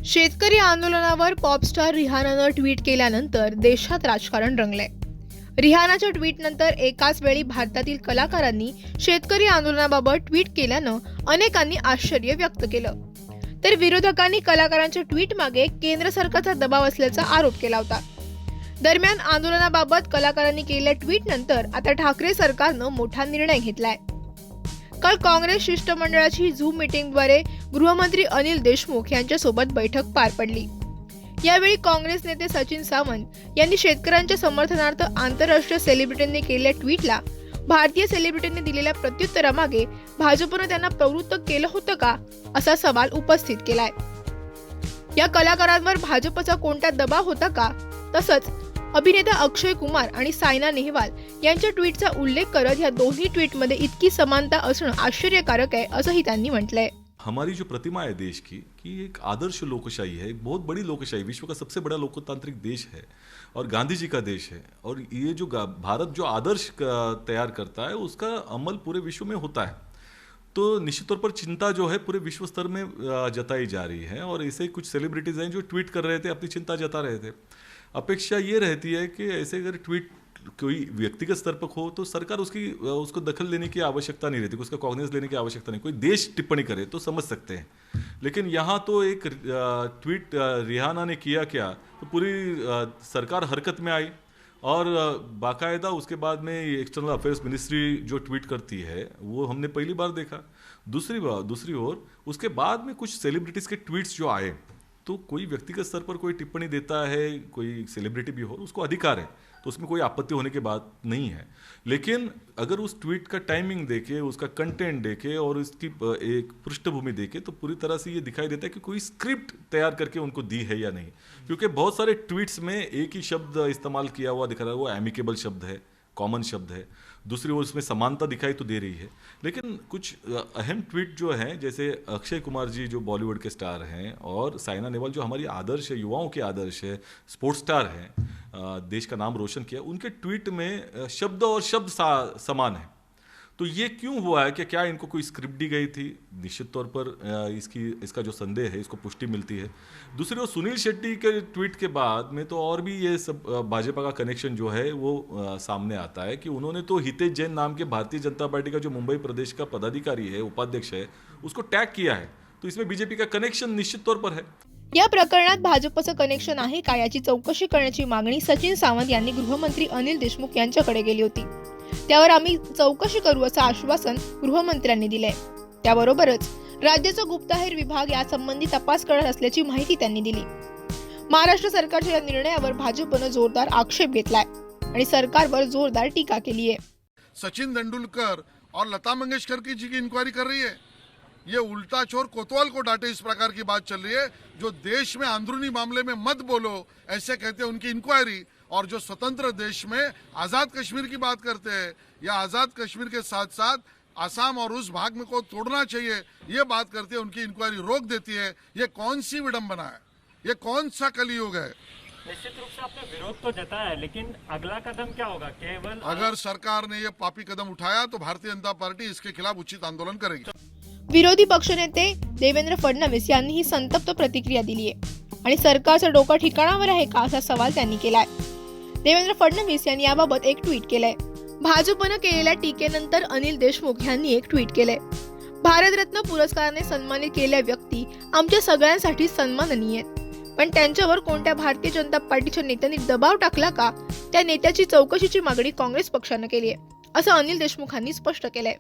शेतकरी आंदोलनावर pop star रिहानानं tweet केल्यानंतर देशात राजकारण रंगलंय। रिहानाच्या ट्विटनंतर एकाच वेळी भारतातील कलाकारांनी शेतकरी आंदोलनाबाबत ट्विट केल्यानं अनेकांनी आश्चर्य व्यक्त केलं। तर विरोधकांनी कलाकारांच्या ट्विट मागे केंद्र सरकारचा दबाव असल्याचा आरोप केला होता। दरम्यान आंदोलनाबाबत कलाकारांनी केलेल्या ट्विटनंतर आता ठाकरे सरकारनं मोठा निर्णय घेतलाय। काल काँग्रेस शिष्टमंडळाची झूम मीटिंगद्वारे गृहमंत्री अनिल देशमुख यांच्यासोबत बैठक पार पडली। यावेळी काँग्रेस नेते सचिन सावंत यांनी शेतकऱ्यांच्या समर्थनार्थ आंतरराष्ट्रीय सेलिब्रिटींनी केलेल्या ट्विटला भारतीय सेलिब्रिटींनी दिलेल्या प्रत्युत्तरामागे भाजपनं त्यांना प्रवृत्त केलं होतं का असा सवाल उपस्थित केलाय। या कलाकारांवर भाजपचा कोणता दबाव होता का? तसंच अभिनेता अक्षय कुमार आणि सायना नेहवाल यांच्या ट्विटचा उल्लेख करत या दोन्ही ट्विटमध्ये इतकी समानता असणं आश्चर्यकारक आहे असंही त्यांनी म्हटलंय। हमारी जो प्रतिमा है देश की कि एक आदर्श लोकशाही है, एक बहुत बड़ी लोकशाही, विश्व का सबसे बड़ा लोकतांत्रिक देश है और गांधी जी का देश है। और ये जो भारत जो आदर्श तैयार करता है उसका अमल पूरे विश्व में होता है। तो निश्चित तौर पर चिंता जो है पूरे विश्व स्तर में जताई जा रही है और ऐसे कुछ सेलिब्रिटीज़ हैं जो ट्वीट कर रहे थे, अपनी चिंता जता रहे थे। अपेक्षा ये रहती है कि ऐसे अगर ट्वीट कोई व्यक्तिगत स्तर पर हो तो सरकार उसको दखल लेने की आवश्यकता नहीं रहती, उसका कॉग्निजेंस लेने की आवश्यकता नहीं। कोई देश टिप्पणी करे तो समझ सकते हैं, लेकिन यहाँ तो एक ट्वीट रिहाना ने किया क्या तो पूरी सरकार हरकत में आई और बाकायदा उसके बाद में एक्सटर्नल अफेयर्स मिनिस्ट्री जो ट्वीट करती है वो हमने पहली बार देखा। दूसरी ओर उसके बाद में कुछ सेलिब्रिटीज़ के ट्वीट्स जो आए तो कोई व्यक्तिगत स्तर पर कोई टिप्पणी देता है, कोई सेलिब्रिटी भी हो, उसको अधिकार है, तो उसमें कोई आपत्ति होने की बात नहीं है। लेकिन अगर उस ट्वीट का टाइमिंग देखे, उसका कंटेंट देखे और उसकी एक पृष्ठभूमि देखे तो पूरी तरह से ये दिखाई देता है कि कोई स्क्रिप्ट तैयार करके उनको दी है या नहीं, क्योंकि बहुत सारे ट्वीट्स में एक ही शब्द इस्तेमाल किया हुआ दिख रहा है, वो एमिकेबल शब्द है, कॉमन शब्द है। दूसरी ओर उसमें समानता दिखाई तो दे रही है, लेकिन कुछ अहम ट्वीट जो हैं, जैसे अक्षय कुमार जी जो बॉलीवुड के स्टार हैं और सायना नेहवाल जो हमारी आदर्श है, युवाओं के आदर्श है, स्पोर्ट्स स्टार हैं, देश का नाम रोशन किया, उनके ट्वीट में शब्द और शब्द समान है। तो ये क्यों हुआ है कि क्या इनको कोई स्क्रिप्ट दी गई थी? निश्चित तौर पर इसका जो संदेह है इसको पुष्टि मिलती है। दूसरी ओर सुनील शेट्टी के ट्वीट के बाद में तो और भी ये सब भाजपा का कनेक्शन जो है वो सामने आता है कि उन्होंने तो हितेश जैन नाम के भारतीय जनता पार्टी का जो मुंबई प्रदेश का पदाधिकारी है, उपाध्यक्ष है, उसको टैग किया है। तो इसमें बीजेपी का कनेक्शन निश्चित तौर पर है। या प्रकरणात भाजपचं कनेक्शन आहे का याची चौकशी करण्याची मागणी सचिन सावंत यांनी गृहमंत्री अनिल देशमुख यांच्याकडे केली होती। त्यावर आम्ही चौकशी करू असं आश्वासन गृहमंत्र्यांनी दिले। त्याबरोबरच राज्याचा गुप्तहेर विभाग यासंबंधी तपास करत असल्याची माहिती त्यांनी दिली। महाराष्ट्र सरकारच्या या निर्णयावर भाजपनं जोरदार आक्षेप घेतलाय आणि सरकारवर जोरदार टीका केली आहे। सचिन तेंदुलकर और लता मंगेशकर की इंक्वायरी कर रही है, ये उल्टा चोर कोतवाल को डांटे इस प्रकार की बात चल रही है। जो देश में अंदरूनी मामले में मत बोलो ऐसे कहते हैं उनकी इंक्वायरी, और जो स्वतंत्र देश में आज़ाद कश्मीर की बात करते हैं या आज़ाद कश्मीर के साथ साथ आसाम और उस भाग में को तोड़ना चाहिए ये बात करते हैं, उनकी इंक्वायरी रोक देती है। ये कौन सी विडंबना है? ये कौन सा कलयुग है? निश्चित रूप से आपने विरोध तो जताया है, लेकिन अगला कदम क्या होगा? केवल अगर सरकार ने ये पापी कदम उठाया तो भारतीय जनता पार्टी इसके खिलाफ उचित आंदोलन करेगी। विरोधी पक्षनेते देवेंद्र फडणवीस यांनी ही संतप्त प्रतिक्रिया दिली आहे आणि सरकारचं डोकं ठिकाणावर आहे का असा सवाल त्यांनी केलाय। देवेंद्र फडणवीस यांनी याबाबत एक ट्विट केलंय। भाजपनं केलेल्या टीकेनंतर अनिल देशमुख यांनी एक ट्विट केलंय। भारतरत्न पुरस्काराने सन्मानित केलेल्या व्यक्ती आमच्या सगळ्यांसाठी सन्माननीय आहेत, पण त्यांच्यावर कोणत्या भारतीय जनता पार्टीच्या नेत्यांनी दबाव टाकला का त्या नेत्याची चौकशीची मागणी काँग्रेस पक्षानं केली आहे असं अनिल देशमुखांनी स्पष्ट केलंय।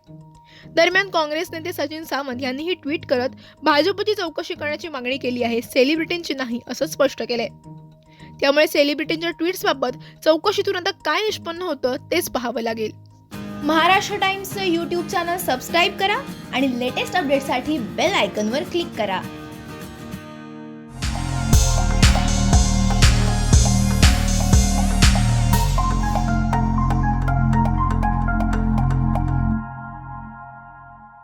दरम्यान काँग्रेस नेते सचिन सावंत यांनी ही ट्विट करत भाजपची चौकशी करण्याची मागणी केली आहे, सेलिब्रिटींची नाही असं स्पष्ट केलंय। त्यामुळे सेलिब्रिटींच्या ट्विट्स बाबत चौकशीतून आता काय निष्पन्न होतं तेच पाहावं लागेल। महाराष्ट्र टाइम्सचं YouTube चॅनल सबस्क्राइब करा आणि लेटेस्ट अपडेटसाठी बेल आयकॉनवर क्लिक करा।